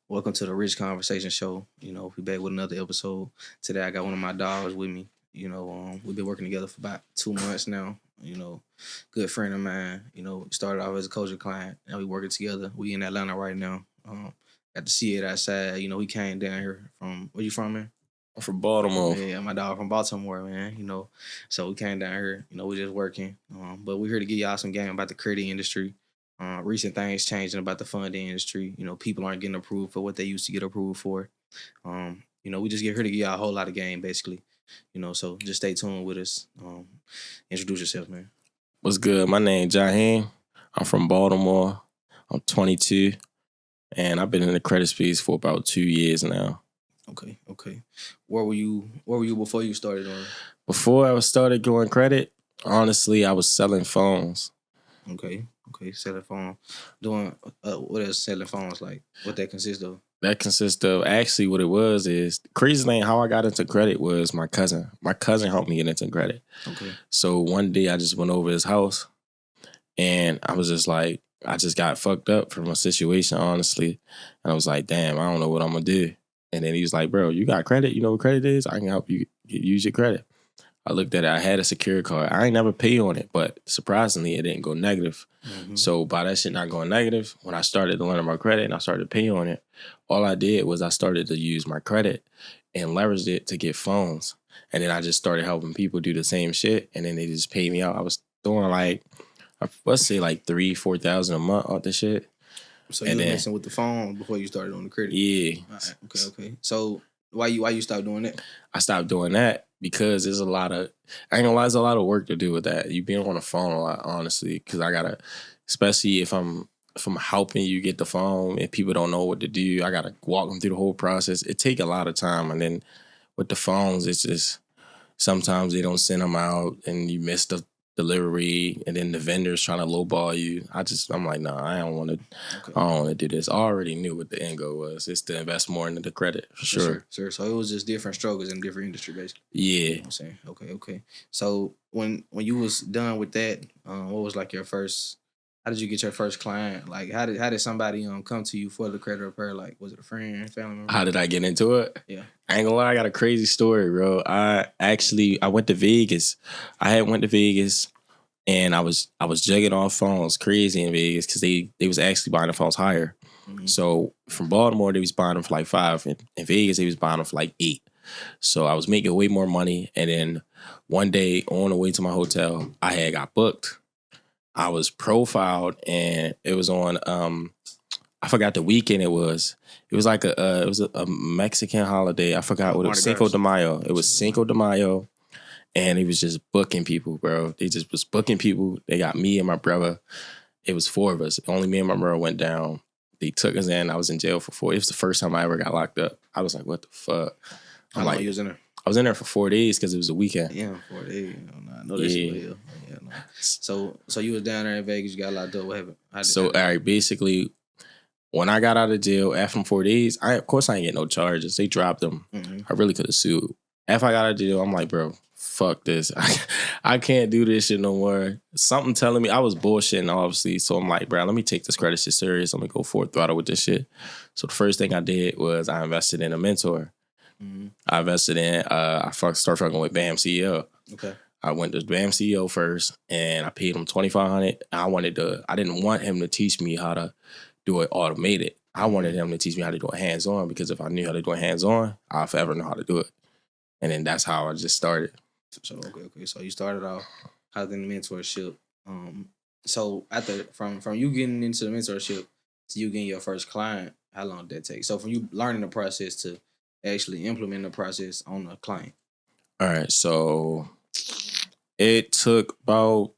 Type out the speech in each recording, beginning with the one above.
Welcome to the Rich Conversation Show. We back with another episode. Today I got one of my dogs with me. We've been working together for about 2 months now. Good friend of mine. Started off as a coaching client. Now we working together. We in Atlanta right now. Got to see it outside. He came down here from where you from, man? I'm from Baltimore. Yeah, my dog from Baltimore, man. So we came down here. We just working. But we're here to give y'all some game about the credit industry. Recent things changing about the funding industry. People aren't getting approved for what they used to get approved for. We just get here to give y'all a whole lot of game, basically. So just stay tuned with us. Introduce yourself, man. What's good? My name Jaheem. I'm from Baltimore. I'm 22, and I've been in the credit space for about 2 years now. Okay. Where were you before you started on? Before I started doing credit, honestly, I was selling phones. Okay. Selling phone. Doing what is selling phones like? What that consists of? That consists of actually what it was is crazy thing. How I got into credit was my cousin. My cousin helped me get into credit. Okay. So one day I just went over his house, and I was just like, I just got fucked up from a situation, honestly, and I was like, damn, I don't know what I'm gonna do. And then he was like, bro, you got credit? You know what credit is? I can help you use your credit. I looked at it. I had a secure card. I ain't never pay on it, but surprisingly, it didn't go negative. Mm-hmm. So by that shit not going negative, when I started to learn about credit and I started paying on it, all I did was I started to use my credit and leveraged it to get phones. And then I just started helping people do the same shit. And then they just paid me out. I was throwing like, let's say like 3,000-4,000 a month off the shit. So you were messing with the phone before you started on the credit? Yeah. Right. Okay. So why you stopped doing that? I stopped doing that because there's a lot of, I ain't gonna lie, there's a lot of work to do with that. You being on the phone a lot, honestly, because I gotta, especially if I'm helping you get the phone and people don't know what to do, I gotta walk them through the whole process. It take a lot of time, and then with the phones, it's just sometimes they don't send them out, and you miss the delivery, and then the vendors trying to lowball you. I'm like, nah, I don't want to. Okay. I don't want to do this. I already knew what the end goal was. It's to invest more into the credit for sure. Sure. So it was just different struggles in different industry, basically. Yeah. You know what I'm saying, okay. So when you was done with that, what was like your first? How did you get your first client? Like, how did somebody come to you for the credit repair? Like, was it a friend, family member? How did I get into it? Yeah. I ain't gonna lie, I got a crazy story, bro. I went to Vegas. I had went to Vegas, and I was jugging off phones crazy in Vegas because they was actually buying the phones higher. Mm-hmm. So from Baltimore, they was buying them for like $5. In Vegas, they was buying them for like $8. So I was making way more money. And then one day on the way to my hotel, I had got booked. I was profiled, and it was on I forgot the weekend it was. It was like a Mexican holiday. I forgot what it was. Cinco de Mayo. It was Cinco de Mayo. And he was just booking people, bro. They just was booking people. They got me and my brother. It was 4 of us. Only me and my brother went down. They took us in. I was in jail for 4. It was the first time I ever got locked up. I was like, what the fuck? How long you was in there? I was in there for 4 days because it was a weekend. Yeah, 4 days. I know that shit was hell. Yeah, no. So you was down there in Vegas. You got locked up. What happened? All right, basically, when I got out of jail after 4 days, of course I ain't get no charges. They dropped them. Mm-hmm. I really could have sued. After I got out of jail, I'm like, bro, fuck this. I can't do this shit no more. Something telling me I was bullshitting, obviously. So I'm like, bro, let me take this credit shit serious. Let me go full throttle with this shit. So the first thing I did was I invested in a mentor. Mm-hmm. I invested in, I started fucking with BAM CEO. Okay. I went to BAM CEO first, and I paid him $2,500. I didn't want him to teach me how to do it automated. I wanted him to teach me how to do it hands-on, because if I knew how to do it hands-on, I'll forever know how to do it. And then that's how I just started. So okay. So you started off having the mentorship. So from you getting into the mentorship to you getting your first client, how long did that take? So from you learning the process to actually implementing the process on the client. All right. So it took about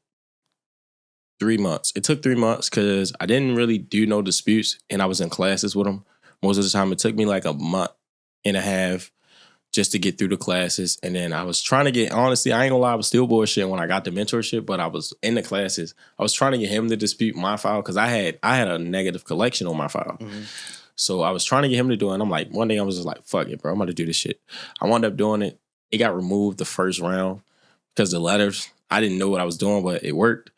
3 months. It took 3 months because I didn't really do no disputes, and I was in classes with them. Most of the time, it took me like a month and a half just to get through the classes. And then I was trying to get, honestly, I ain't gonna lie, I was still bullshit when I got the mentorship, but I was in the classes. I was trying to get him to dispute my file because I had a negative collection on my file. Mm-hmm. So I was trying to get him to do it. And I'm like, one day I was just like, fuck it, bro. I'm about to do this shit. I wound up doing it. It got removed the first round because the letters, I didn't know what I was doing, but it worked.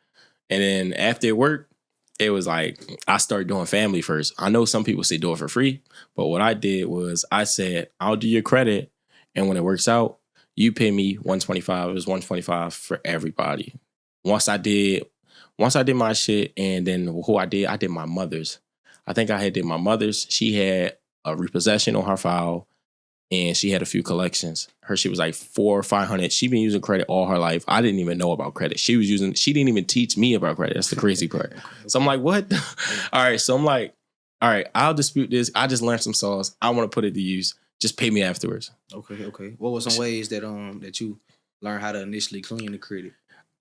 And then after it worked, it was like I started doing family first. I know some people say do it for free, but what I did was I said I'll do your credit, and when it works out, you pay me 125. It was 125 for everybody. Once I did my shit, and then who I did my mother's. I think I had did my mother's. She had a repossession on her file, and she had a few collections. Her shit was like 400 or 500. She been using credit all her life. I didn't even know about credit. She didn't even teach me about credit. That's the crazy part. So I'm like, what? All right. So I'm like, all right, I'll dispute this. I just learned some sauce. I want to put it to use. Just pay me afterwards. Okay. What were some ways that you learned how to initially clean the credit?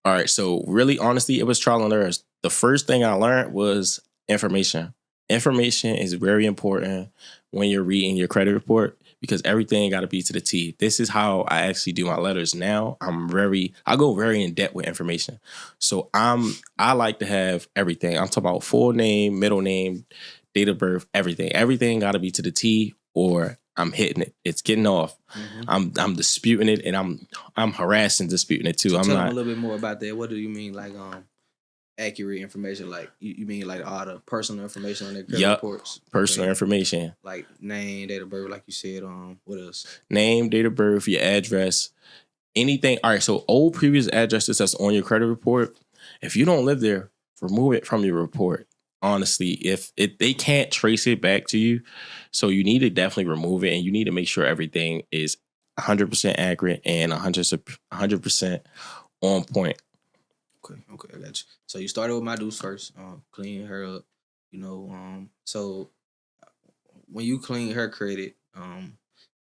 All right. So really, honestly, it was trial and error. The first thing I learned was information. Information is very important when you're reading your credit report because everything got to be to the T. This is how I actually do my letters now. I go very in depth with information. So I like to have everything. I'm talking about full name, middle name, date of birth, everything. Everything got to be to the T, or I'm hitting it. It's getting off. Mm-hmm. I'm disputing it, and I'm harassing disputing it too. So tell them a little bit more about that. What do you mean, like accurate information? Like you mean like all the personal information on their credit reports? Personal information. Like name, date of birth, like you said. What else? Name, date of birth, your address, anything. All right, so old previous addresses that's on your credit report, if you don't live there, remove it from your report. Honestly, if they can't trace it back to you, so you need to definitely remove it, and you need to make sure everything is 100% accurate and 100% on point. Okay, I got you. So you started with my dudes first, cleaning her up, so when you clean her credit,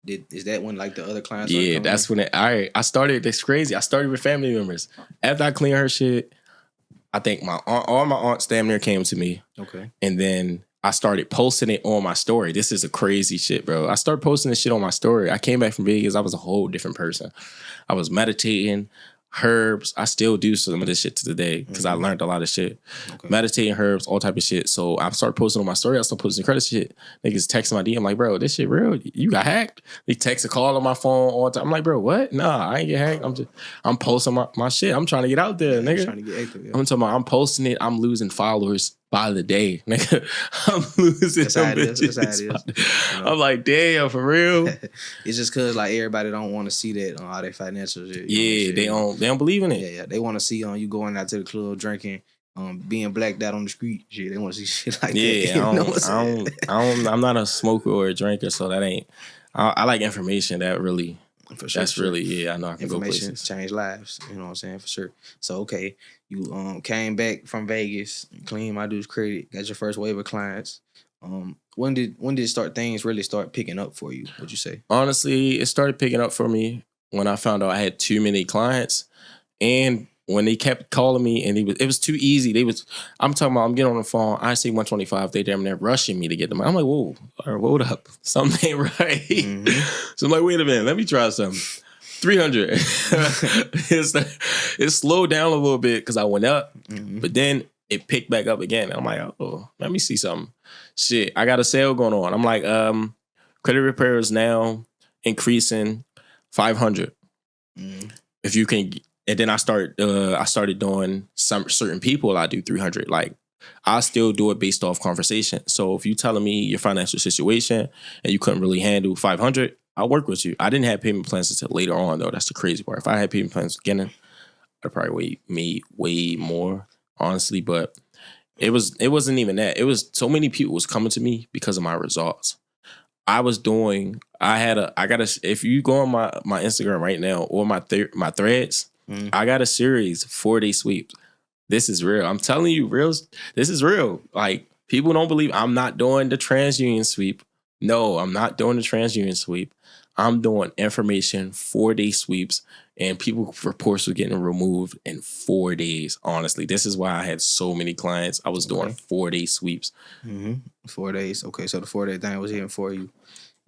is that when like the other clients? Yeah, that's when I started. That's crazy. I started with family members. After I cleaned her shit, I think all my aunts damn near came to me. Okay, and then I started posting it on my story. This is a crazy shit, bro. I started posting this shit on my story. I came back from Vegas. I was a whole different person. I was meditating. Herbs. I still do some of this shit to today because I learned a lot of shit. Okay. Meditating, herbs, all type of shit. So I started posting on my story. I started posting credit shit. Niggas texting my DM like, bro, this shit real. You got hacked. They text a call on my phone all the time. I'm like, bro, what? Nah, I ain't get hacked. I'm posting my shit. I'm trying to get out there, nigga. Trying to get active, yeah. I'm talking about I'm posting it. I'm losing followers by the day, nigga. I'm losing some bitches. That's how it is. I'm like, damn, for real. It's just cause like everybody don't want to see that on all their financial shit. Yeah, they don't believe in it. Yeah. They want to see you going out to the club drinking, being blacked out on the street. Shit, they want to see shit like that. Yeah, I'm not a smoker or a drinker, so that ain't. I like information that really. For sure. That's really, I know I can go places. Information change lives. You know what I'm saying? For sure. So, okay, you came back from Vegas, cleaned my dude's credit, got your first wave of clients. When did things really start picking up for you, would you say? Honestly, it started picking up for me when I found out I had too many clients. And when they kept calling me and it was too easy. I'm talking about, I'm getting on the phone. I say 125. They damn near rushing me to get them. I'm like, whoa, all right, hold up. Something ain't right. Mm-hmm. So I'm like, wait a minute. Let me try something. 300. It slowed down a little bit because I went up. Mm-hmm. But then it picked back up again. I'm like, oh, let me see something. Shit, I got a sale going on. I'm like, credit repair is now increasing 500. Mm-hmm. If you can... And then I started doing some certain people. I do 300. Like I still do it based off conversation. So if you telling me your financial situation and you couldn't really handle 500, I'll work with you. I didn't have payment plans until later on though. That's the crazy part. If I had payment plans beginning, I'd probably made way more, honestly. But it wasn't even that. It was so many people was coming to me because of my results. If you go on my Instagram right now or my threads. Mm. I got a series, 4-day sweeps. This is real. I'm telling you, this is real. Like, people don't believe I'm not doing the TransUnion sweep. No, I'm not doing the TransUnion sweep. I'm doing information 4-day sweeps, and people reports were getting removed in 4 days. Honestly, this is why I had so many clients. I was doing 4-day sweeps. Mm-hmm. 4 days. Okay, so the 4-day thing was hitting for you.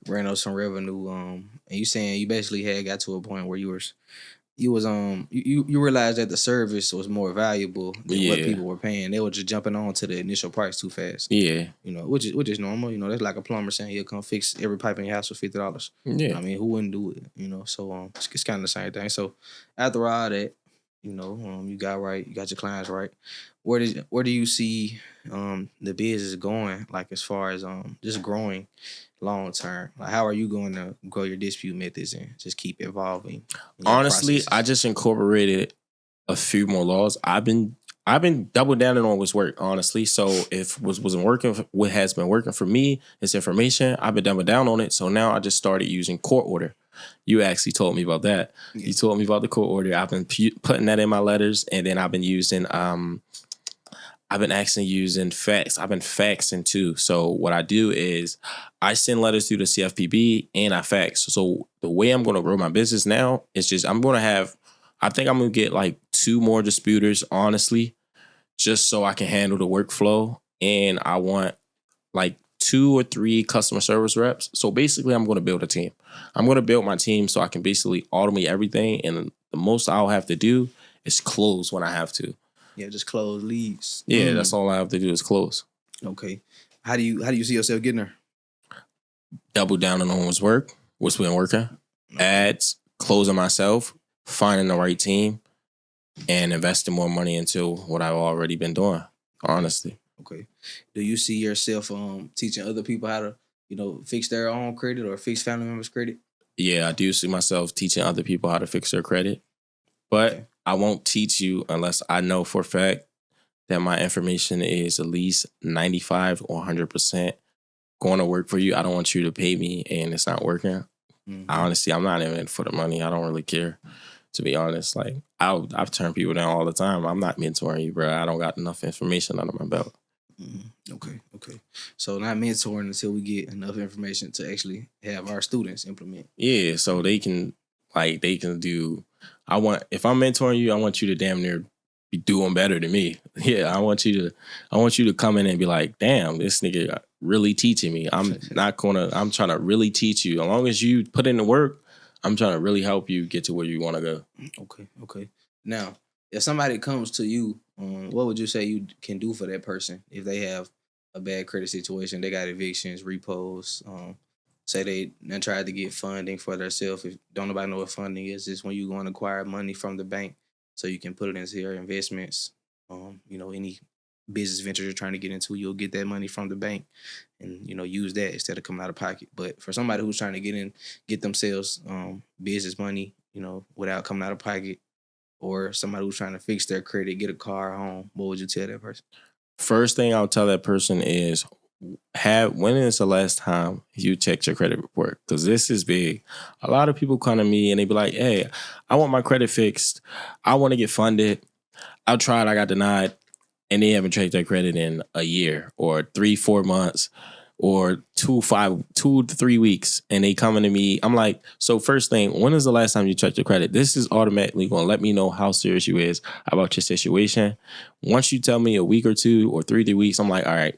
Ran up some revenue. And you saying you basically had got to a point where you realized that the service was more valuable than what people were paying. They were just jumping on to the initial price too fast. Yeah, which is normal. That's like a plumber saying he'll come fix every pipe in your house for $50. Yeah, I mean, who wouldn't do it? So it's kind of the same thing. So after all that, You got right. You got your clients right. Where do you see the business going? Like as far as just growing long term. Like how are you going to grow your dispute methods and just keep evolving in your Honestly, I processes? just incorporated a few more laws. I've been double downing on what's work, honestly. So if wasn't working, what has been working for me is information. I've been double down on it. So now I just started using court order. You actually told me about that. Yeah. You told me about the court order. I've been putting that in my letters, and then I've been actually using fax. I've been faxing too. So what I do is I send letters through the CFPB and I fax. So the way I'm going to grow my business now is just I think I'm going to get like 2 more disputers, honestly, just so I can handle the workflow. And I want like 2 or 3 customer service reps. So basically, I'm going to build a team. I'm going to build my team so I can basically automate everything. And the most I'll have to do is close when I have to. Yeah, just close leads. Yeah, that's all I have to do is close. Okay. How do you see yourself getting there? Double down on what's been working, ads, closing myself, finding the right team, and investing more money into what I've already been doing, honestly. Okay. Do you see yourself teaching other people how to, fix their own credit or fix family members' credit? Yeah, I do see myself teaching other people how to fix their credit, but Okay. I won't teach you unless I know for a fact that my information is at least 95 or 100% going to work for you. I don't want you to pay me and it's not working. Honestly, I'm not in it for the money. I don't really care, to be honest. Like, I've turned people down all the time. I'm not mentoring you, bro. I don't got enough information under my belt. Okay. So not mentoring until we get enough information to actually have our students implement. Yeah, so they can do. If I'm mentoring you, I want you to damn near be doing better than me. Yeah, I want you to come in and be like, damn, this nigga really teaching me. I'm trying to really teach you. As long as you put in the work, I'm trying to really help you get to where you want to go. Okay. Now, if somebody comes to you, what would you say you can do for that person if they have a bad credit situation? They got evictions, repos. Say they then tried to get funding for themselves. If don't nobody know what funding is, it's when you go and acquire money from the bank so you can put it into your investments. Any business ventures you're trying to get into, you'll get that money from the bank and use that instead of coming out of pocket. But for somebody who's trying to get themselves business money, without coming out of pocket, or somebody who's trying to fix their credit, get a car, home, what would you tell that person? First thing I'll tell that person is when is the last time you checked your credit report? Because this is big. A lot of people come to me and they be like, hey, I want my credit fixed. I want to get funded. I tried, I got denied. And they haven't checked their credit in a year or 3-4 months or 2 to 3 weeks. And they coming to me. I'm like, so first thing, when is the last time you checked your credit? This is automatically going to let me know how serious you is about your situation. Once you tell me a week or 2 or 3 weeks, I'm like, all right,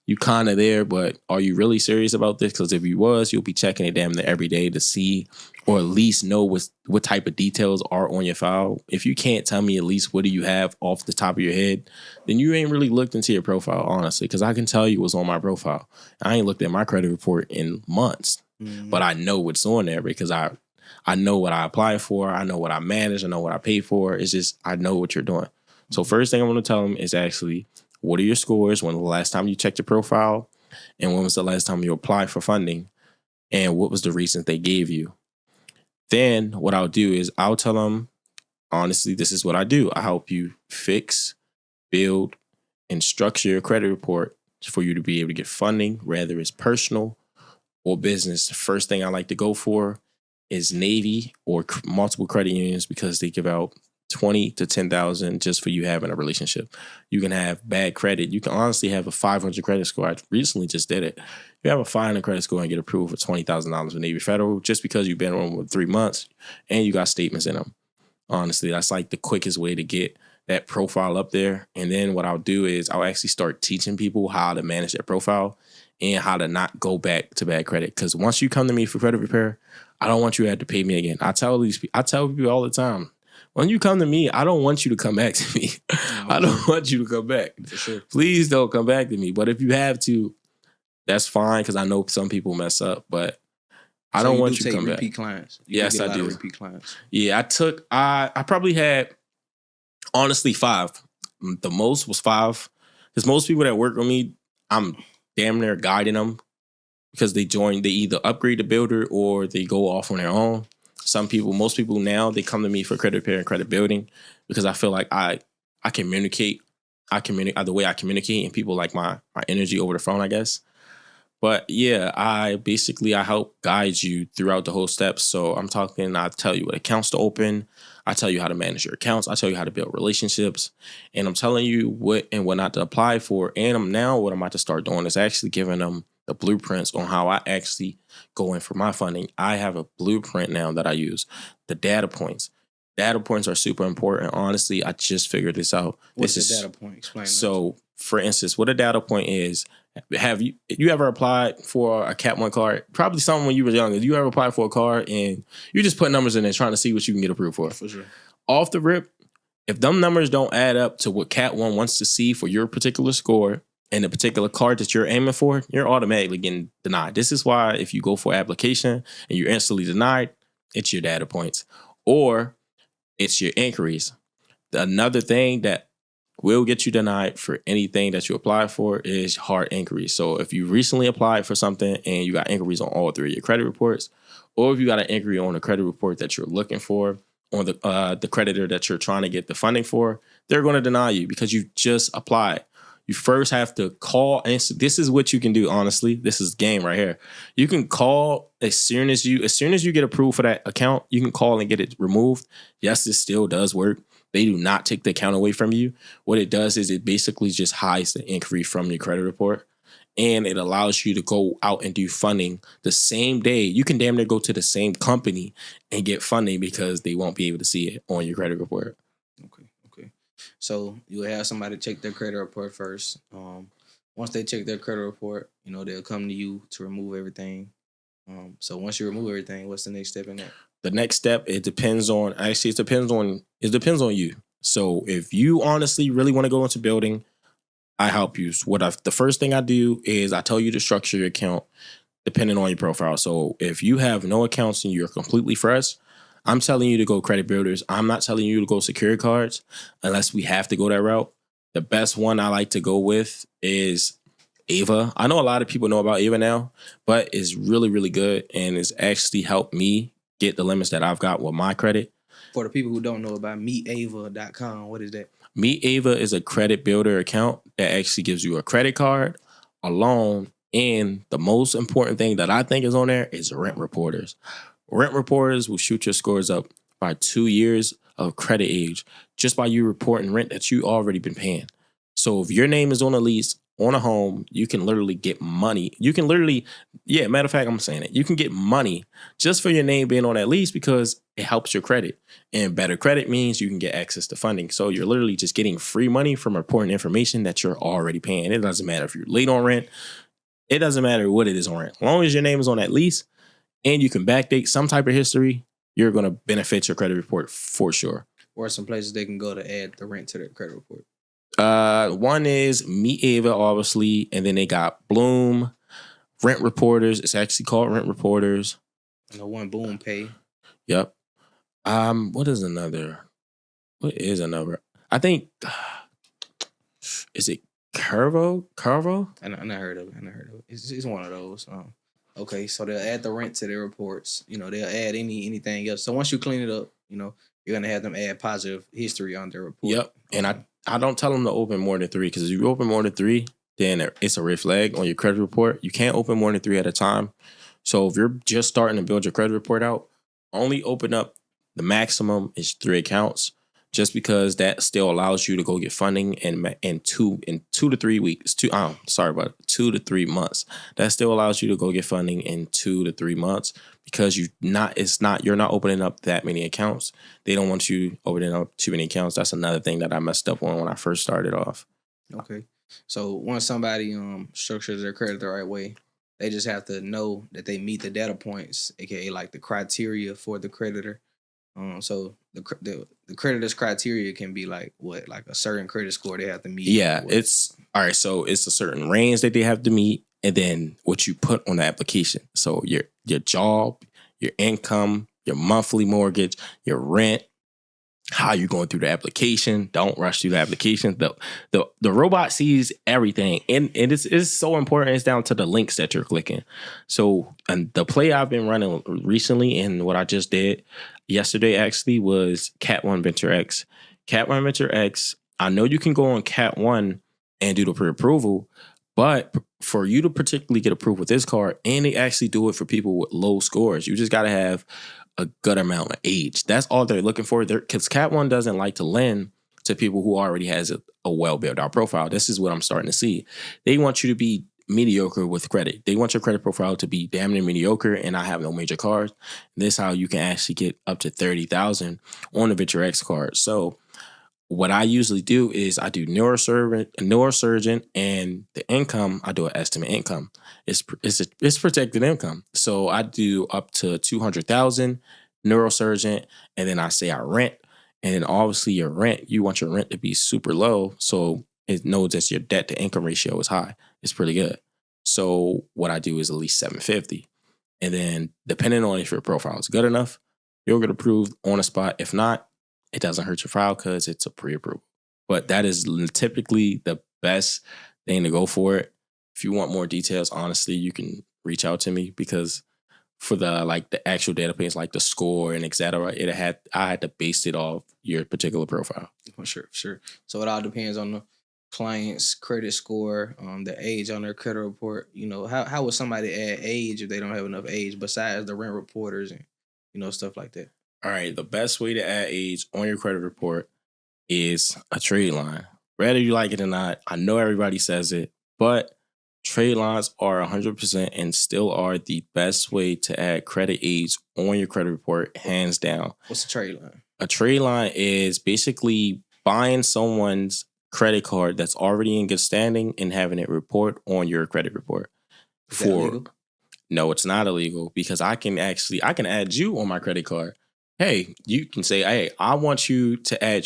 you kind of there, but are you really serious about this? Because if you was, you'll be checking it damn near every day to see or at least know what type of details are on your file. If you can't tell me at least what do you have off the top of your head, then you ain't really looked into your profile, honestly, because I can tell you what's on my profile. I ain't looked at my credit report in months, but I know what's on there because I know what I apply for. I know what I manage. I know what I pay for. It's just I know what you're doing. So first thing I'm going to tell them is actually, what are your scores? When was the last time you checked your profile? And when was the last time you applied for funding? And what was the reason they gave you? Then what I'll do is I'll tell them, honestly, this is what I do. I help you fix, build, and structure your credit report for you to be able to get funding, whether it's personal or business. The first thing I like to go for is Navy or multiple credit unions because they give out 20 to 10,000 just for you having a relationship. You can have bad credit. You can honestly have a 500 credit score. I recently just did it. You have a 500 credit score and get approved for $20,000 with Navy Federal just because you've been on with 3 months and you got statements in them. Honestly, that's like the quickest way to get that profile up there. And then what I'll do is I'll actually start teaching people how to manage their profile and how to not go back to bad credit. Because once you come to me for credit repair, I don't want you to have to pay me again. I tell people all the time, when you come to me, I don't want you to come back to me. I don't want you to come back. For sure. Please don't come back to me. But if you have to, that's fine because I know some people mess up. But I don't want you to come back. Repeat clients. Yes, I do. Repeat clients. Yeah, I probably had Honestly, 5. The most was 5. Because most people that work with me, I'm damn near guiding them because they either upgrade the builder or they go off on their own. Most people now, they come to me for credit repair and credit building because I feel like I communicate. I communicate the way I communicate, and people like my energy over the phone, I guess. But yeah, I help guide you throughout the whole steps. So I tell you what accounts to open. I tell you how to manage your accounts. I tell you how to build relationships. And I'm telling you what and what not to apply for. And what I'm about to start doing is actually giving them the blueprints on how I actually go in for my funding. I have a blueprint now that I use. The data points. Data points are super important. Honestly, I just figured this out. What's the data point? Explain that. So, for instance, what a data point is, have you ever applied for a Cat 1 card? Probably something when you were younger. You ever applied for a card and you just put numbers in there trying to see what you can get approved for? For sure. Off the rip, if them numbers don't add up to what Cat 1 wants to see for your particular score and the particular card that you're aiming for, you're automatically getting denied. This is why if you go for application and you're instantly denied, it's your data points or it's your inquiries. Another thing that will get you denied for anything that you apply for is hard inquiries. So if you recently applied for something and you got inquiries on all 3 of your credit reports, or if you got an inquiry on a credit report that you're looking for, on the creditor that you're trying to get the funding for, they're going to deny you because you just applied. You first have to call, and this is what you can do, honestly. This is game right here. You can call as soon as you get approved for that account, you can call and get it removed. Yes, this still does work. They do not take the account away from you. What it does is it basically just hides the inquiry from your credit report. And it allows you to go out and do funding the same day. You can damn near go to the same company and get funding because they won't be able to see it on your credit report. Okay. So you have somebody check their credit report first. Once they check their credit report, they'll come to you to remove everything. So once you remove everything, what's the next step in that? The next step, it depends on you. So if you honestly really want to go into building, I help you. The first thing I do is I tell you to structure your account depending on your profile. So if you have no accounts and you're completely fresh, I'm telling you to go credit builders. I'm not telling you to go security cards unless we have to go that route. The best one I like to go with is Ava. I know a lot of people know about Ava now, but it's really, really good and it's actually helped me get the limits that I've got with my credit. For the people who don't know about meetava.com, what is that? Meet Ava is a credit builder account that actually gives you a credit card, a loan, and the most important thing that I think is on there is rent reporters. Rent reporters will shoot your scores up by 2 years of credit age just by you reporting rent that you already been paying. So if your name is on a lease, on a home, you can literally get money. Matter of fact, I'm saying it. You can get money just for your name being on that lease because it helps your credit. And better credit means you can get access to funding. So you're literally just getting free money from reporting information that you're already paying. It doesn't matter if you're late on rent. It doesn't matter what it is on rent. As long as your name is on that lease and you can backdate some type of history, you're going to benefit your credit report for sure. Or some places they can go to add the rent to their credit report. One is Meet Ava, obviously, and then they got Bloom, Rent Reporters. It's actually called Rent Reporters. And the one Boom Pay. Yep. What is another? I think is it Curvo? I not heard of it. It's one of those. Okay, so they'll add the rent to their reports. They'll add anything else. So once you clean it up, you're gonna have them add positive history on their report. Yep. And I don't tell them to open more than 3 because if you open more than 3, then it's a red flag on your credit report. You can't open more than 3 at a time. So if you're just starting to build your credit report out, only open up the maximum is 3 accounts, just because that still allows you to go get funding in 2 to 3 weeks. 2 to 3 months. That still allows you to go get funding in 2 to 3 months because you're not opening up that many accounts. They don't want you opening up too many accounts. That's another thing that I messed up on when I first started off. Okay. So once somebody structures their credit the right way, they just have to know that they meet the data points, aka like the criteria for the creditor. So the creditor's criteria can be like what, like a certain credit score they have to meet. Yeah, it's all right. So it's a certain range that they have to meet, and then what you put on the application. So your job, your income, your monthly mortgage, your rent, how you're going through the application. Don't rush through the application. The robot sees everything, and it's so important. It's down to the links that you're clicking. So, and the play I've been running recently, and what I just did yesterday actually, was Cat One Venture X. Cat One Venture X. I know you can go on Cat One and do the pre-approval, but for you to particularly get approved with this card, and they actually do it for people with low scores, you just got to have a good amount of age. That's all they're looking for. Because Cat One doesn't like to lend to people who already has a well built out profile. This is what I'm starting to see. They want you to be mediocre with credit. They want your credit profile to be damn near mediocre and not have no major cards. This is how you can actually get up to 30,000 on the Venture X card. So what I usually do is I do neurosurgeon, and the income, I do an estimate income. It's protected income. So I do up to 200,000 neurosurgeon, and then I say I rent, and then obviously your rent, you want your rent to be super low, so it knows that your debt to income ratio is high. It's pretty good. So what I do is at least 750, and then depending on if your profile is good enough, you'll get approved on the spot. If not, it doesn't hurt your file because it's a pre-approval. But that is typically the best thing to go for it. If you want more details, honestly, you can reach out to me, because for the actual database, like the score and et cetera, I had to base it off your particular profile. For sure. So it all depends on the client's credit score, the age on their credit report. You know, how would somebody add age if they don't have enough age besides the rent reporters and, you know, stuff like that? All right, the best way to add age on your credit report is a trade line. Whether you like it or not, I know everybody says it, but trade lines are 100% and still are the best way to add credit age on your credit report, hands down. What's a trade line? A trade line is basically buying someone's credit card that's already in good standing and having it report on your credit report. Is that illegal? No, it's not illegal, because I can add you on my credit card. Hey, you can say, hey, I want you to add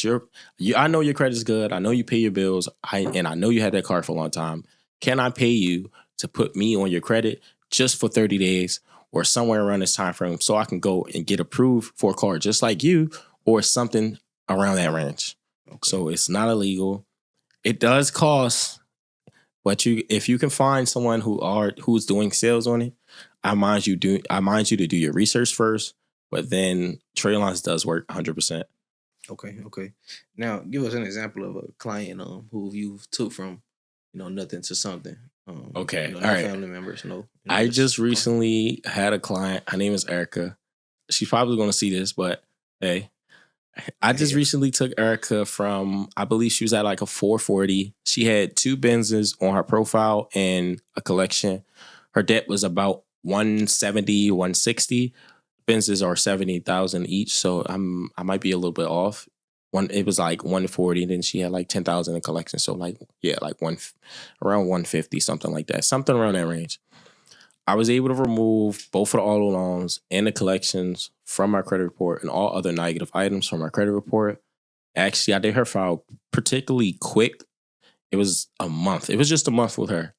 I know your credit is good. I know you pay your bills. And I know you had that card for a long time. Can I pay you to put me on your credit just for 30 days or somewhere around this time frame, so I can go and get approved for a card just like you, or something around that range? Okay. So it's not illegal. It does cost, but if you can find someone who's doing sales on it, I mind you to do your research first. But then trade lines does work 100%. Okay. Now, give us an example of a client who you've took from, you know, nothing to something. Okay, you know, all right. Family members, I just recently had a client. Her name is Erica. She's probably going to see this, but hey, I just recently took Erica from, I believe she was at like a 440. She had 2 Benzes on her profile and a collection. Her debt was about 170, 160. Benzes are 70,000 each, so I might be a little bit off. It was like 140, and then she had like 10,000 in collection. So like around 150, something like that, something around that range. I was able to remove both of the auto loans and the collections from my credit report and all other negative items from my credit report. Actually, I did her file particularly quick. It was a month. It was just a month with her,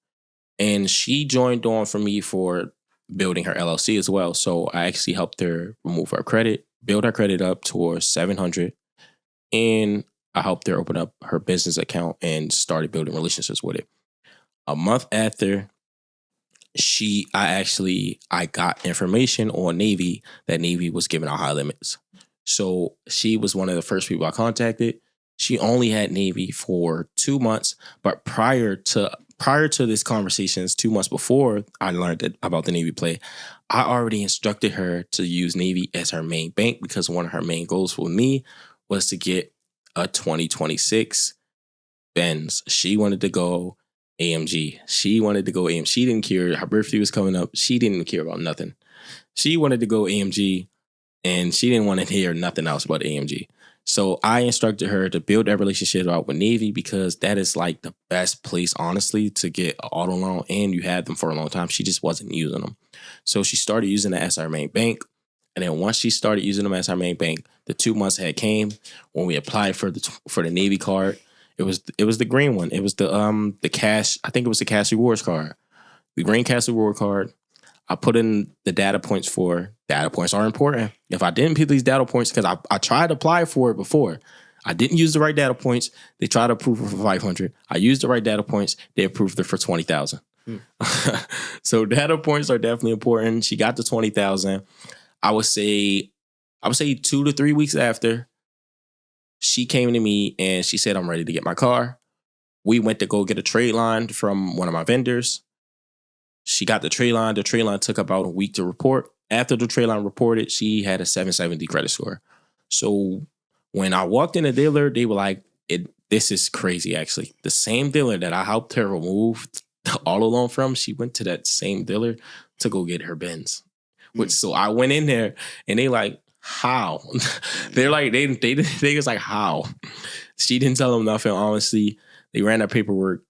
and she joined on for me for building her LLC as well. So I actually helped her remove her credit, build her credit up towards 700, and I helped her open up her business account and started building relationships with it. A month after, I got information on Navy that Navy was giving out high limits. So she was one of the first people I contacted. She only had Navy for 2 months, but prior to this conversations, 2 months before I learned about the Navy play, I already instructed her to use Navy as her main bank, because one of her main goals for me was to get a 2026 Benz. She wanted to go AMG. She didn't care. Her birthday was coming up. She didn't care about nothing. She wanted to go AMG, and she didn't want to hear nothing else but AMG. So I instructed her to build that relationship out with Navy, because that is like the best place, honestly, to get an auto loan, and you had them for a long time. She just wasn't using them. So she started using it as her main bank. And then once she started using them as her main bank, the 2 months had came when we applied for the Navy card. It was the green one. It was the cash. I think it was the cash rewards card. The green cash reward card. I put in the data points for data points are important. If I didn't put these data points, because I tried to apply for it before, I didn't use the right data points. They tried to approve it for 500. I used the right data points. They approved it for 20,000. So data points are definitely important. She got the 20,000. I would say 2 to 3 weeks after, she came to me and she said, I'm ready to get my car. We went to go get a trade line from one of my vendors. She got the trade line. The trade line took about a week to report. After the trade line reported, she had a 770 credit score. So when I walked in the dealer, they were like, this is crazy, actually. The same dealer that I helped her remove all alone from, she went to that same dealer to go get her Benz. So I went in there and they like, how? They're like, they was like, how? She didn't tell them nothing, honestly. They ran her paperwork.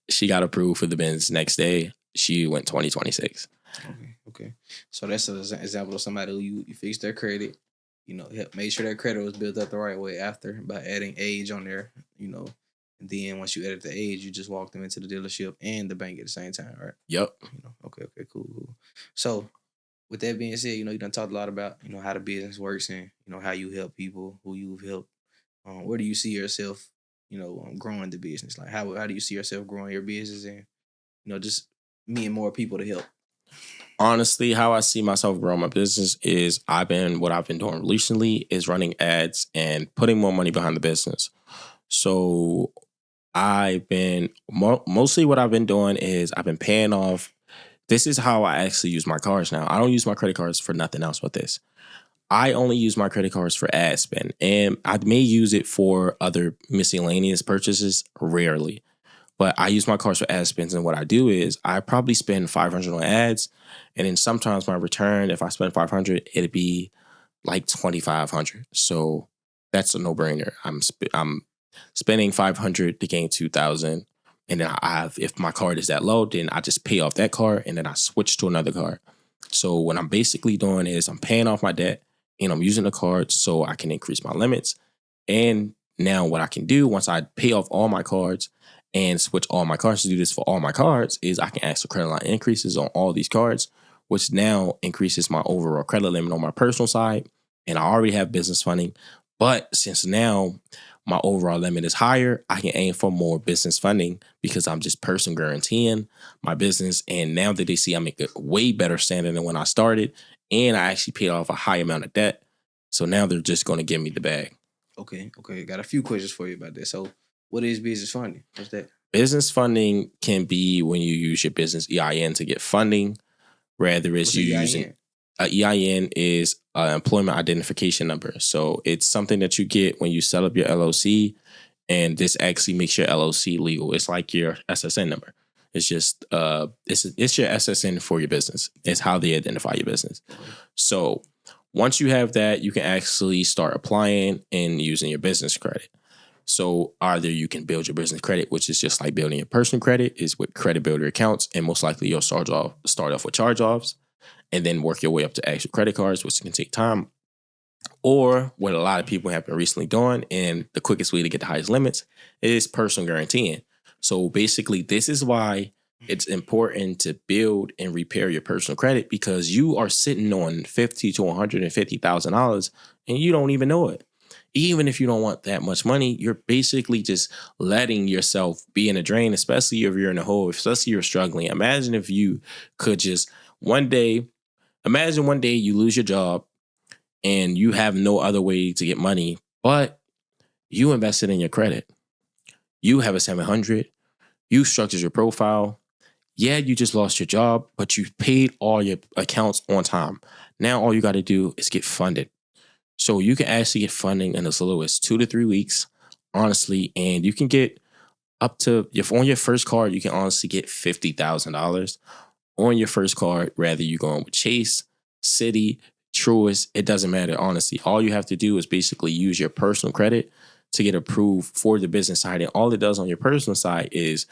She got approved for the Benz next day. She went 2026. Okay. So that's an example of somebody who you fixed their credit, made sure their credit was built up the right way after by adding age on there, And then once you edit the age, you just walk them into the dealership and the bank at the same time, right? Yep. Okay, cool. So with that being said, you done talked a lot about, how the business works and, how you help people, who you've helped. Where do you see yourself, growing the business? Like how do you see yourself growing your business and, just meeting more people to help? Honestly, how I see myself growing my business is what I've been doing recently is running ads and putting more money behind the business. So I've been mostly what I've been doing is I've been paying off. This is how I actually use my cards now. I don't use my credit cards for nothing else but this. I only use my credit cards for ad spend, and I may use it for other miscellaneous purchases rarely. But I use my cards for ad spends, and what I do is I probably spend $500 on ads, and then sometimes my return, if I spend $500, it'd be like $2,500. So that's a no-brainer. I'm spending $500 to gain $2,000, and then if my card is that low, then I just pay off that card, and then I switch to another card. So what I'm basically doing is I'm paying off my debt, and I'm using the card so I can increase my limits. And now what I can do once I pay off all my cards and switch all my cards to do this for all my cards is I can ask for credit line increases on all these cards, which now increases my overall credit limit on my personal side. And I already have business funding. But since now my overall limit is higher, I can aim for more business funding because I'm just person guaranteeing my business. And now that they see I make a way better standard than when I started, and I actually paid off a high amount of debt. So now they're just going to give me the bag. Okay. Got a few questions for you about that. So what is business funding? What's that? Business funding can be when you use your business EIN to get funding. Rather, it's you using EIN is an employment identification number. So it's something that you get when you set up your LLC, and this actually makes your LLC legal. It's like your SSN number. It's just it's your SSN for your business. It's how they identify your business. So once you have that, you can actually start applying and using your business credit. So either you can build your business credit, which is just like building your personal credit, is with credit builder accounts, and most likely you'll start off with charge-offs and then work your way up to actual credit cards, which can take time. Or what a lot of people have been recently doing, and the quickest way to get the highest limits is personal guaranteeing. So basically, this is why it's important to build and repair your personal credit, because you are sitting on $50,000 to $150,000 and you don't even know it. Even if you don't want that much money, you're basically just letting yourself be in a drain, especially if you're in a hole, especially if you're struggling. Imagine if you could just one day you lose your job and you have no other way to get money, but you invested in your credit. You have a 700. You structured your profile. Yeah, you just lost your job, but you paid all your accounts on time. Now all you got to do is get funded. So you can actually get funding in as little as 2 to 3 weeks, honestly, and you can get up to, on your first card, you can honestly get $50,000 on your first card, rather you going with Chase, Citi, Truist, it doesn't matter, honestly. All you have to do is basically use your personal credit to get approved for the business side. And all it does on your personal side is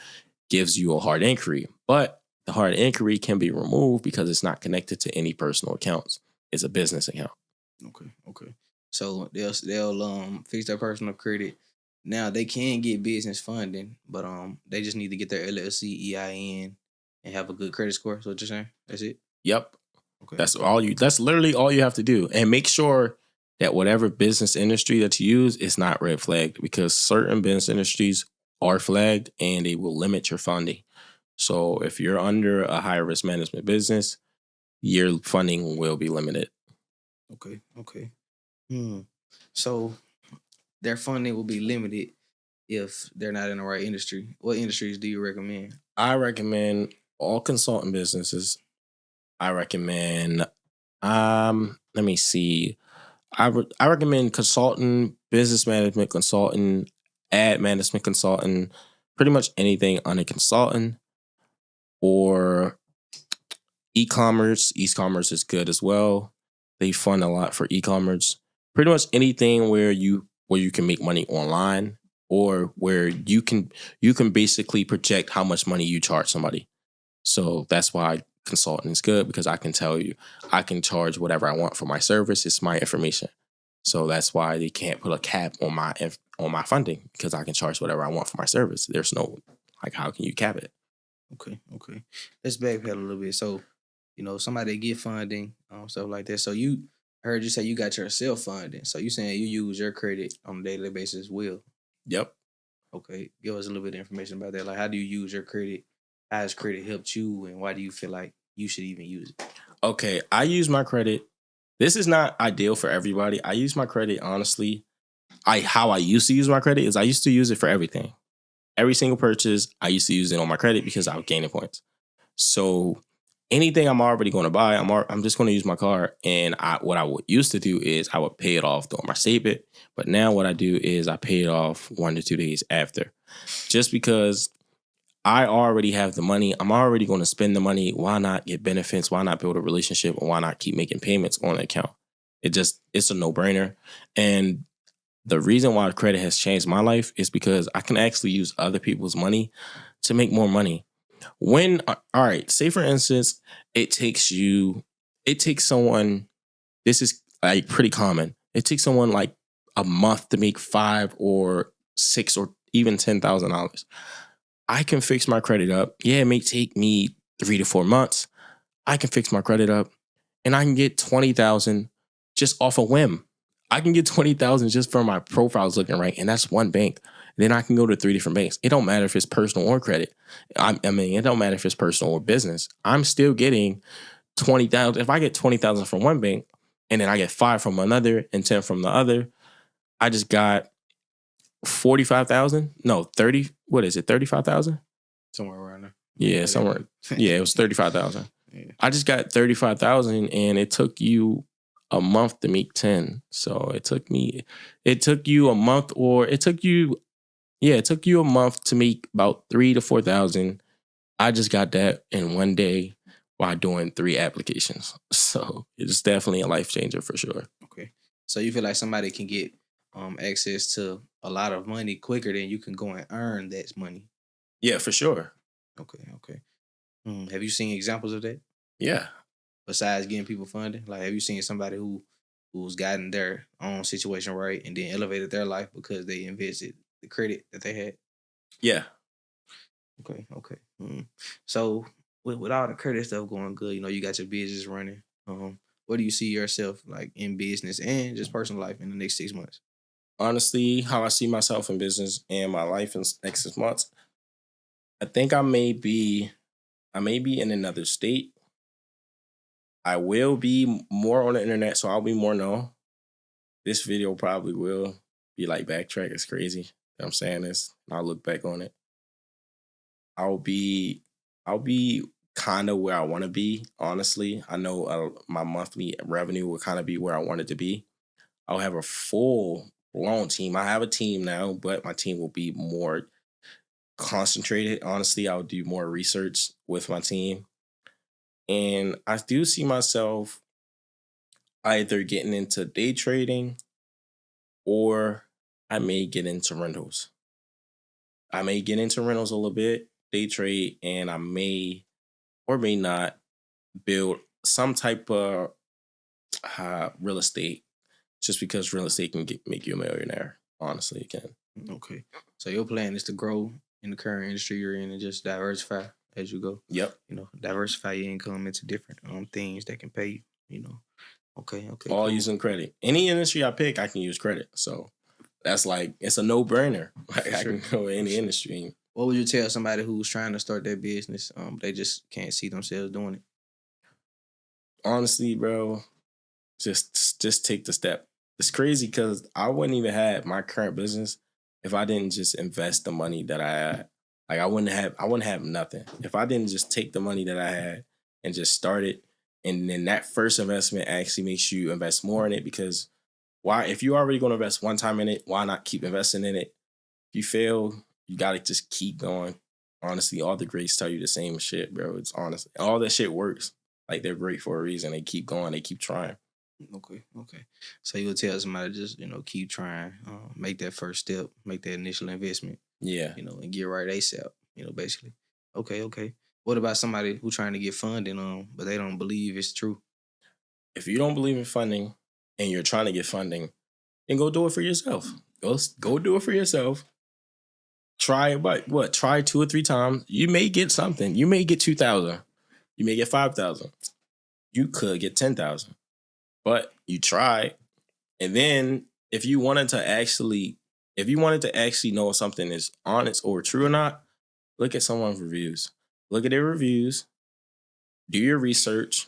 gives you a hard inquiry. But the hard inquiry can be removed because it's not connected to any personal accounts. It's a business account. Okay. So they'll fix their personal credit. Now they can get business funding, but they just need to get their LLC EIN and have a good credit score. So what you're saying? That's it? Yep. Okay. That's literally all you have to do. And make sure that whatever business industry that you use is not red flagged, because certain business industries are flagged and they will limit your funding. So if you're under a high risk management business, your funding will be limited. Okay. Okay. Hmm. So their funding will be limited if they're not in the right industry. What industries do you recommend? I recommend all consulting businesses. I recommend let me see. I recommend consulting, business management consulting, ad management consulting, pretty much anything under consulting, or e-commerce. E-commerce is good as well. They fund a lot for e-commerce. Pretty much anything where you can make money online, or where you can basically project how much money you charge somebody. So that's why consulting is good, because I can tell you I can charge whatever I want for my service. It's my information. So that's why they can't put a cap on my funding, because I can charge whatever I want for my service. There's no, like, how can you cap it? Okay. Okay. Let's backpedal a little bit. So, somebody get funding, stuff like that. So I heard you say you got your self funding. So you saying you use your credit on a daily basis as well. Yep. Okay. Give us a little bit of information about that. Like, how do you use your credit? How has credit helped you, and why do you feel like you should even use it? Okay, I use my credit. This is not ideal for everybody. I use my credit honestly. I used to use my credit is I used to use it for everything. Every single purchase, I used to use it on my credit because I was gaining points. So anything I'm already going to buy, I'm just going to use my card. And what I would used to do is I would pay it off on my statement. But now what I do is I pay it off 1 to 2 days after, just because I already have the money. I'm already going to spend the money. Why not get benefits? Why not build a relationship? And why not keep making payments on the account? It's a no brainer. And the reason why credit has changed my life is because I can actually use other people's money to make more money. All right, say for instance, it takes someone, this is like pretty common. It takes someone like a month to make 5 or 6 or even $10,000. I can fix my credit up. Yeah, it may take me 3 to 4 months. I can fix my credit up, and I can get 20,000 just off a whim. I can get 20,000 just from my profiles looking right, and that's one bank. Then I can go to 3 different banks. It don't matter if it's personal or credit. I mean, it don't matter if it's personal or business. I'm still getting 20,000. If I get 20,000 from one bank, and then I get 5 from another and 10 from the other, I just got 45,000. No, 30. What is it? 35,000. Somewhere around there. Yeah, somewhere. Yeah, it was 35,000. Yeah. I just got 35,000, and it took you a month to make 10. So it took you a month, or it took you a month to make about 3 to 4,000. I just got that in one day while doing 3 applications. So it's definitely a life changer for sure. Okay. So you feel like somebody can get access to a lot of money quicker than you can go and earn that money. Yeah, for sure. Okay. Okay. Have you seen examples of that Yeah. besides getting people funding? Like, have you seen somebody who's gotten their own situation right and then elevated their life because they invested the credit that they had? Yeah. Okay. Okay. So with all the credit stuff going good, you got your business running. Where do you see yourself like in business and just personal life in the next 6 months? Honestly, how I see myself in business and my life in next 6 months, I think I may be in another state. I will be more on the internet, so I'll be more known. This video probably will be like backtrack. It's crazy that I'm saying this. And I'll look back on it. I'll be I'll be kind of where I want to be. Honestly, I know my monthly revenue will kind of be where I want it to be. I'll have a full blown team. I have a team now, but my team will be more concentrated. Honestly, I'll do more research with my team. And I do see myself either getting into day trading, or I may get into rentals. I may get into rentals a little bit, day trade, and I may or may not build some type of real estate, just because real estate can make you a millionaire. Honestly, it can. Okay. So your plan is to grow in the current industry you're in and just diversify. as you go. Yep. You know, diversify your income into different things that can pay you. You know. Okay. Okay. All Cool. using credit. Any industry I pick, I can use credit. So that's like, it's a no-brainer. Like, I can go in any industry. What would you tell somebody who's trying to start their business? They just can't see themselves doing it. Honestly, bro, just take the step. It's crazy because I wouldn't even have my current business if I didn't just invest the money that I had. Like I wouldn't have nothing if I didn't just take the money that I had and just start it. And then that first investment actually makes you invest more in it, because why? If you're already going to invest one time in it, why not keep investing in it? If you fail, you got to just keep going. Honestly, all the greats tell you the same shit, bro. It's honest. All that shit works. Like, they're great for a reason. They keep going. They keep trying. Okay. So you would tell somebody just keep trying, make that first step, make that initial investment. Yeah. And get right ASAP. Basically. Okay. What about somebody who trying to get funding, but they don't believe it's true? If you don't believe in funding and you're trying to get funding, then go do it for yourself. Go do it for yourself. Try it, but what? Try 2 or 3 times. You may get something. You may get 2,000. You may get 5,000. You could get 10,000. But you try. And then if you wanted to actually know if something is honest or true or not, look at someone's reviews. Look at their reviews. Do your research,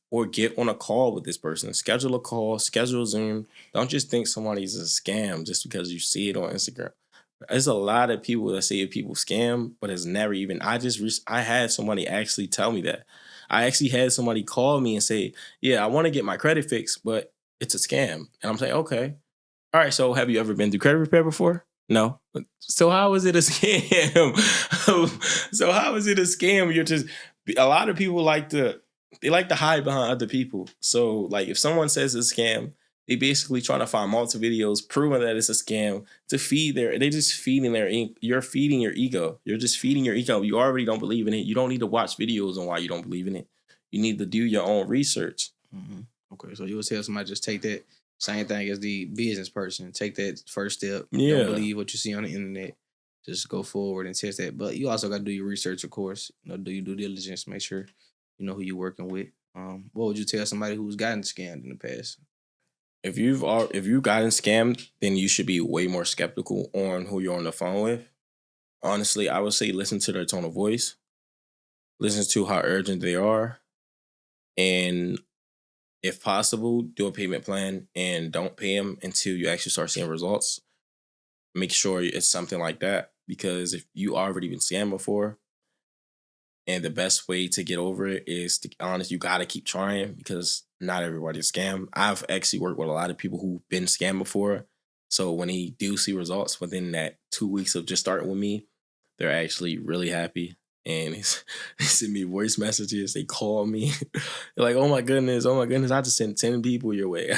or get on a call with this person. Schedule a call, schedule a Zoom. Don't just think somebody's a scam just because you see it on Instagram. There's a lot of people that say people scam, but it's never even. I had somebody actually tell me that. I actually had somebody call me and say, yeah, I want to get my credit fixed, but it's a scam. And I'm saying, okay. All right, so have you ever been through credit repair before? No. So how is it a scam? So how is it a scam? A lot of people like to hide behind other people. So like if someone says it's a scam, they basically trying to find multiple videos proving that it's a scam to they're just feeding you're feeding your ego. You're just feeding your ego. You already don't believe in it. You don't need to watch videos on why you don't believe in it. You need to do your own research. Mm-hmm. Okay, so you would tell somebody just take that same thing as the business person. Take that first step. Yeah. Don't believe what you see on the internet. Just go forward and test that. But you also got to do your research, of course. Do your due diligence. Make sure you know who you're working with. What would you tell somebody who's gotten scammed in the past? If you've gotten scammed, then you should be way more skeptical on who you're on the phone with. Honestly, I would say listen to their tone of voice. Listen to how urgent they are. And if possible, do a payment plan and don't pay them until you actually start seeing results. Make sure it's something like that, because if you already been scammed before, and the best way to get over it is to be honest, you got to keep trying, because not everybody's scammed. I've actually worked with a lot of people who've been scammed before. So when they do see results within that 2 weeks of just starting with me, they're actually really happy. And they send me voice messages. They call me. They're like, oh my goodness, I just sent 10 people your way.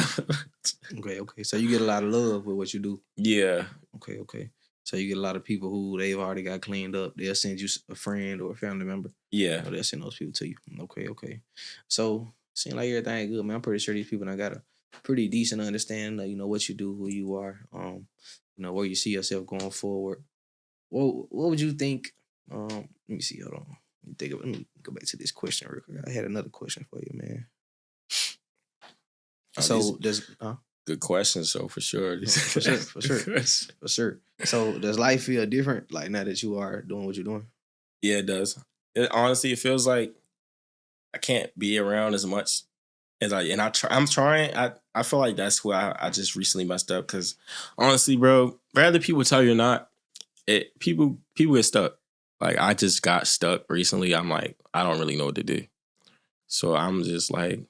Okay. So you get a lot of love with what you do. Yeah. Okay. So you get a lot of people who they've already got cleaned up. They'll send you a friend or a family member. Yeah. They'll send those people to you. Okay. So seems like everything good, man. I'm pretty sure these people now got a pretty decent understanding of, what you do, who you are, where you see yourself going forward. What would you think? Let me see. Hold on. Let me go back to this question real quick. I had another question for you, man. So does good question. So for sure, for sure. So does life feel different, like now that you are doing what you're doing? Yeah, it does. Honestly, it feels like I can't be around as much as I'm trying. I feel like that's where I just recently messed up, because honestly, bro, rather people tell you or not, people get stuck. Like, I just got stuck recently. I'm like, I don't really know what to do. So I'm just like,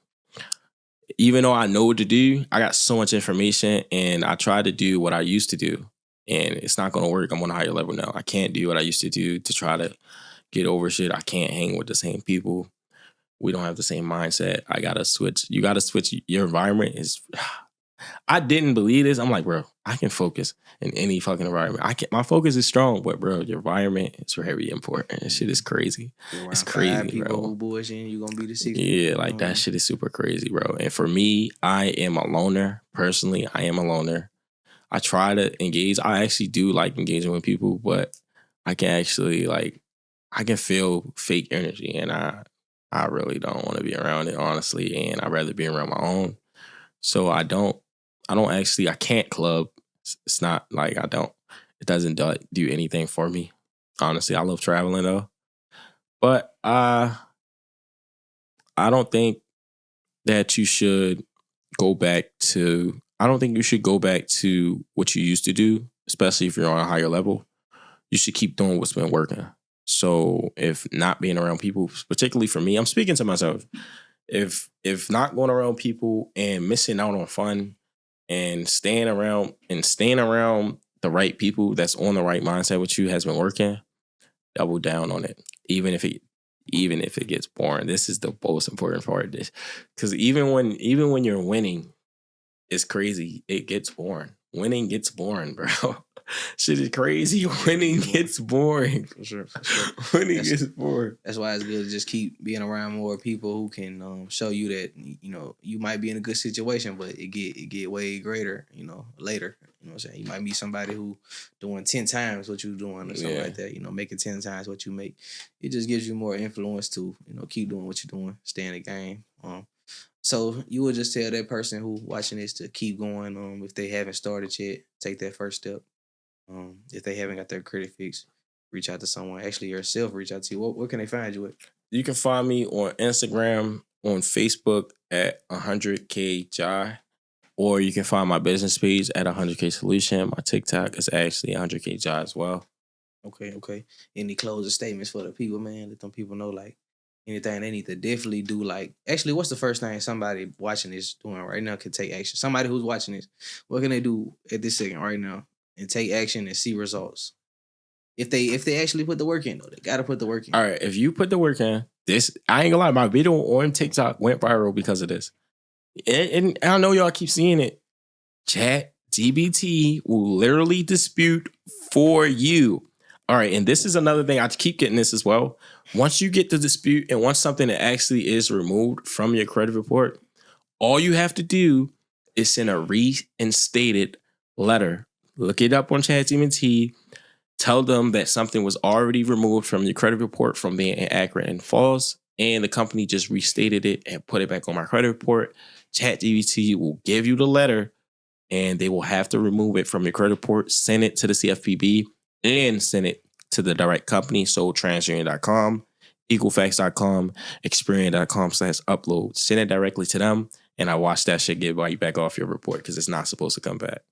even though I know what to do, I got so much information, and I try to do what I used to do, and it's not going to work. I'm on a higher level now. I can't do what I used to do to try to get over shit. I can't hang with the same people. We don't have the same mindset. I got to switch. You got to switch. Your environment is... I didn't believe this. I'm like, bro, I can focus in any fucking environment. My focus is strong, but bro, your environment is very important. This shit is crazy. It's crazy, people bro. Who bullshit, you gonna be the 60. Yeah, like that shit is super crazy, bro. And for me, I am a loner. Personally, I am a loner. I try to engage. I actually do like engaging with people, but I can actually I can feel fake energy, and I really don't want to be around it, honestly, and I'd rather be around my own. So I can't club. It's not like it doesn't do anything for me. Honestly, I love traveling though. But I don't think that you should I don't think you should go back to what you used to do, especially if you're on a higher level. You should keep doing what's been working. So if not being around people, particularly for me, I'm speaking to myself. If not going around people and missing out on fun and staying around the right people that's on the right mindset with you has been working, double down on it. Even if it gets boring. This is the most important part of this. Because even when you're winning, it's crazy. It gets boring. Winning gets boring, bro. Shit is crazy. Winning gets boring. For sure. Winning gets boring. That's why it's good to just keep being around more people who can show you that, you know, you might be in a good situation, but it get way greater, you know, later. You know what I'm saying? You might meet somebody who doing 10 times what you doing or something like that, you know, making 10 times what you make. It just gives you more influence to, you know, keep doing what you're doing, stay in the game. So you would just tell that person who watching this to keep going. If they haven't started yet, take that first step. If they haven't got their credit fixed, reach out to someone. Actually, yourself, reach out to you. What can they find you at? You can find me on Instagram, on Facebook at 100K Jai, or you can find my business page at 100K Solution. My TikTok is actually 100K Jai as well. Okay. Any closing statements for the people, man? Let them people know, like, anything they need to definitely do. Like, actually, what's the first thing somebody watching this doing right now can take action? Somebody who's watching this, what can they do at this second right now and take action and see results? If they actually put the work in, though, they gotta put the work in. All right, if you put the work in, I ain't gonna lie, my video on TikTok went viral because of this. And I know y'all keep seeing it. ChatGPT will literally dispute for you. All right, and this is another thing. I keep getting this as well. Once you get the dispute and once something that actually is removed from your credit report, all you have to do is send a reinstated letter. Look it up on ChatGPT. Tell them that something was already removed from your credit report from being inaccurate and false, and the company just restated it and put it back on my credit report. ChatGPT will give you the letter, and they will have to remove it from your credit report, send it to the CFPB, and send it to the direct company. So TransUnion.com, Equifax.com, Experian.com/upload. Send it directly to them, and I watch that shit get right back off your report because it's not supposed to come back.